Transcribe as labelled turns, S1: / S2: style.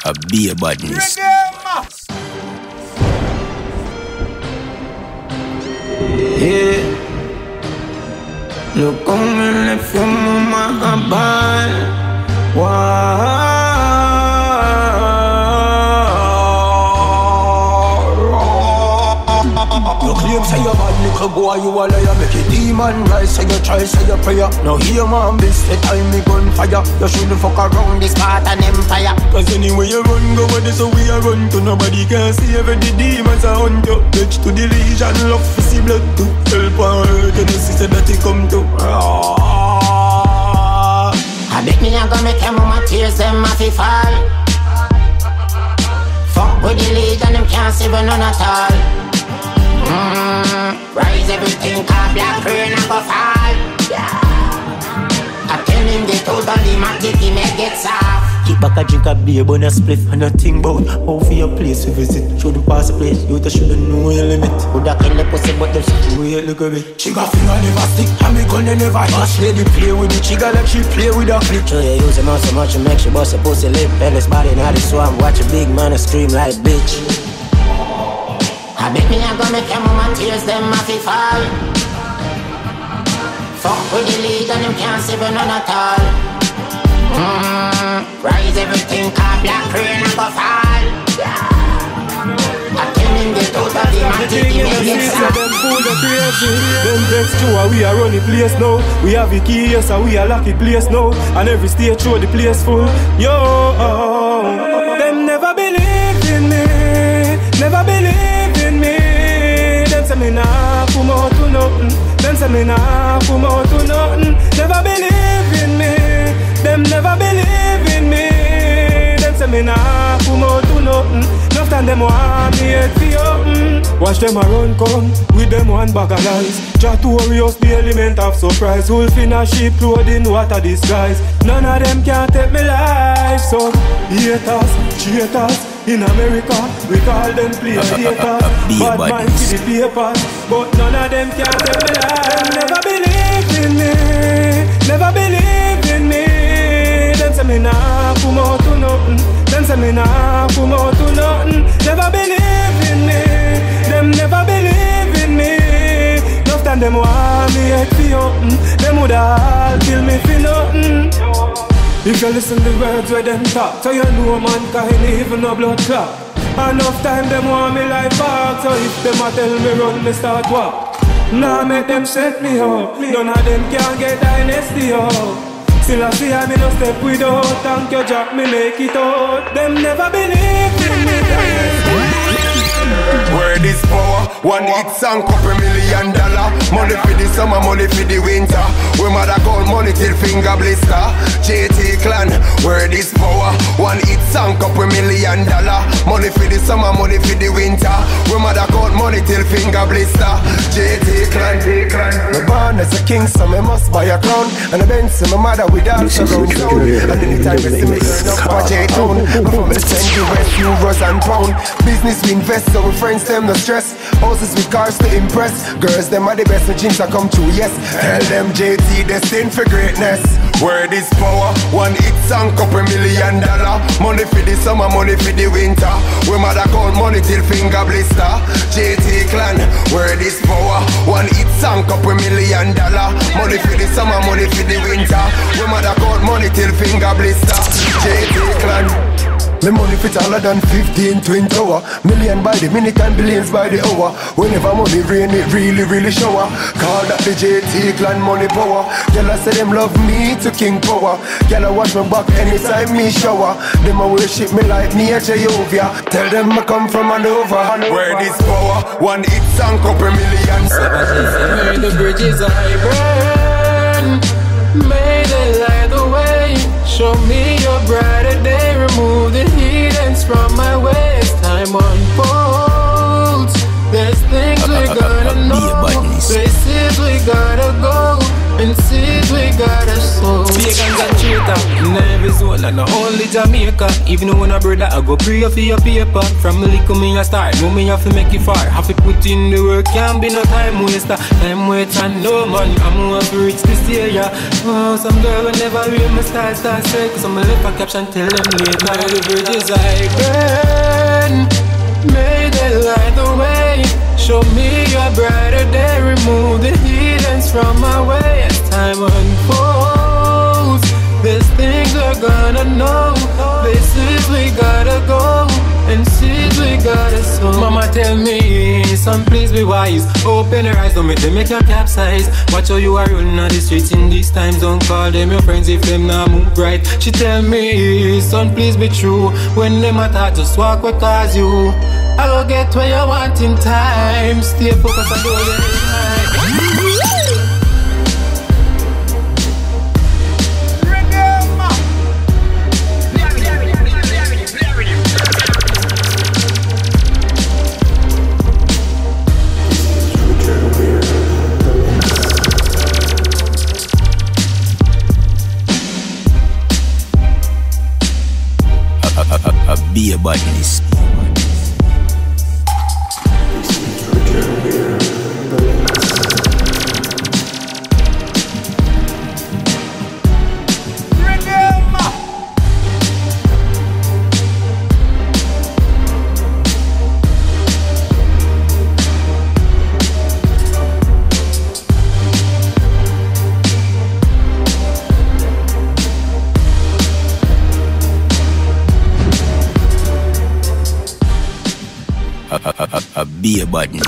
S1: A beer badness.
S2: Yeah. Look how me left your mama a ball. Wow. You claim say you bad little boy, you a liar. Make a demon rise, say you try, say your prayer. Now here man, this the time me gunfire. You shouldn't fuck around this part an empire. Cause anyway you run, go with this, so we a run to. Nobody can save the demons a hunt you. Bitch to the legion, love to see blood too. Help and hurt, and the sister that he come to.
S3: I bet me a go make your mama tears them off he fall. Fuck with the legion, them can't save none at all. Rise everything, cause black rain and go fall. I tell him get out of the magic, he may get soft.
S2: Kick back a drink a beer, burn a spliff and a thing bout how for your place to visit. Should pass the place, you should know your limit.
S3: Woulda kill the pussy but them shit.
S2: Wait, look a bit. She got finger never stick, and me gun never hit. Boss lady play with the chigga like she play with a clip.
S3: Sure you use him out so much you make she bust a pussy lip. Endless body now the swamp, watch a big man scream like bitch. I bet me a go make your mama tears them off he fall. Fuck with the lead and them can't save none at all. Rise everything, cause black rain and go fall. I tell him get out of the magic, he may get soft.
S4: Them fool the crazy. Them vex too, we are running place now. We have the key, yes, and we are lucky place now. And every stage show the place full. Yo, them never believe in me. Never believe in me. Them say me nah come out to nothing. Them say me nah come out to nothing. Never believe in me. Them never believe in me. Them say me nah come out to nothing. Enough time them want me head for open. Watch them a run come with them one bag of lies. Jatorious the element of surprise. Wolf in a sheep clothing, what a disguise. None of them can take me life. So haters, traitors. In America, we call them players. Bad man to the papers, but none of them can take me life. Never believe in me. Never believe in me. Them say me nah come out to nothing. Them say me nah come out to nothing. Never believe in me. Them never believe in me. Enough time them want me head for open. Them woulda all kill me for nothing. If you listen the words where them talk, so you know mankind even no blood clot. Enough time them want me life back, so if them a tell me run, me start walk. Nah make them set me up. None of them can get dynasty up. Still I see me no step without. Thank you Jack, me make it out. Them never believe in me.
S5: Word is power, one hit song, couple $1 million. Money for the summer, money for the winter. We mother call money till finger blister. JT Clan, word is power, one hit song, couple $1 million. Money for the summer, money for the winter. We mother call money till finger blister. JT Clan, me born as a king, so me must buy a crown. And a Benz, my mother with all surround sound. And anytime you see me turn up for J-Tune, before me send you West euros and pound. Business we invest, so we friends them no stress. Houses with cars to impress. Girls them are the best, my dreams are come true, yes. Tell them JT destined for greatness. Word is power, one hit song, couple $1 million. Money for the summer, money for the winter. We mother call money till finger blister. JT Clan, word is power, one hit song, couple $1 million. Money for the summer, money for the winter. We mother call money till finger blister. JT Clan. Me money fit taller than 15 twin tower. Million by the minute and billions by the hour. Whenever money rain, it really shower. Call that the JT Clan money power. Girl I say them love me to king power. Girl I watch my back anytime me shower. Them a worship me like me a Jehovah. Tell them I come from Hanover. Where this power, one hit song, couple $1 million.
S6: The bridges I burn, may they light the way. Show me your brighter day. Remove the heathens from my waist. Time unfolds. There's things we gotta know, places we gotta go, and seeds we gotta sow.
S4: Pagans and traitor, in every zone and the only
S6: Jamaica. Even when a brother, I go pray for your paper. From little me a start, know me have to make it far. Have to put in the work, can't be no time waster. Time wait and no man, I'm going to reach this area. Oh, some girl will never read my start say, cause I'm a left a caption, tell them later. Now the bridges I burn, may they light the way. Show me a brighter day, remove the heathens from my way. As time unfolds, there's things we're gonna know, places we gotta go, and seeds we gotta sow. Mama tell me, son, please be wise. Open your eyes, don't make them make you capsize. Watch how you are running on the streets in these times. Don't call them your friends if them not move right. She tell me, son, please be true. When them attack, just walk where cause you. I go get where you want in time. Stay focused and do it right.
S1: Be a badness. Be a badness.